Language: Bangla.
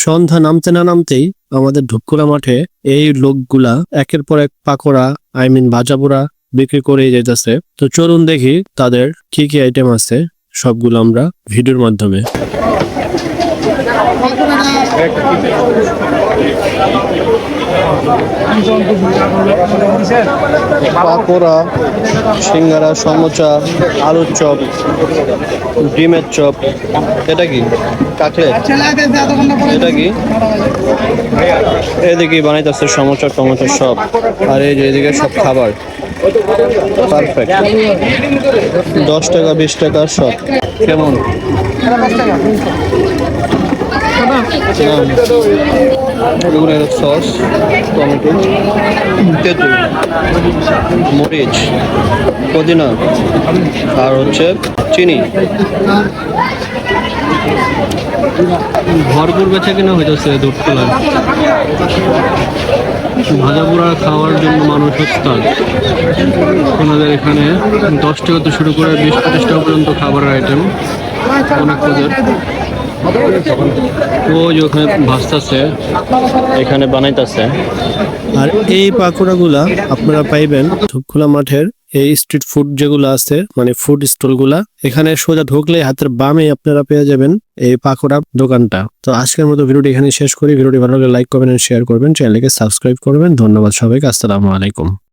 সন্ধ্যা নামতে না নামতেই আমাদের ধূপখোলা মাঠে এই লোকগুলা একের পর এক পাকোড়া ভাজাপোড়া বিক্রি করে যেতেছে। তো চলুন দেখি তাদের কি কি আইটেম আছে, সবগুলো আমরা ভিডিওর মাধ্যমে। পাকোড়া, সিঙ্গারা, সমোসা, আলুর চপ, ডিমের চপ, এটা কি কাটলেট, এটা কি এদিকে বানাইতেছে সমোসা টমেটো সব, আর এই যে এদিকে সব খাবার পারফেক্ট। 10 টাকা 20 টাকা সব। কেমন সস, টমেটো, তেঁতুল, মরিচ, পুদিনা আর হচ্ছে চিনি। ভরপুর বেচা কিনা হইতেছে ধূপখোলায়। ভাজাপোড়া খাওয়ার জন্য মানুষ উস্তাদ। ওনাদের এখানে 10 টাকা তো শুরু করে 20-25 টাকা পর্যন্ত খাবারের আইটেম অনেক পদের। ওই ওখানে ভাজতেছে, এখানে বানাইতেছে। আর এই পাকোড়াগুলা আপনারা পাইবেন ধূপখোলা মাঠের এই স্ট্রিট ফুড যেগুলো আছে, মানে ফুড স্টল গুলা। এখানে সোজা ঢুকলে হাতের বামে আপনারা পেয়ে যাবেন এই পাকোড়া দোকানটা। তো আজকের মতো ভিডিওটি এখানে শেষ করি। ভিডিওটি ভালো লাগলে লাইক করবেন, শেয়ার করবেন, চ্যানেলকে সাবস্ক্রাইব করবেন। ধন্যবাদ সবাইকে। আসসালামু আলাইকুম।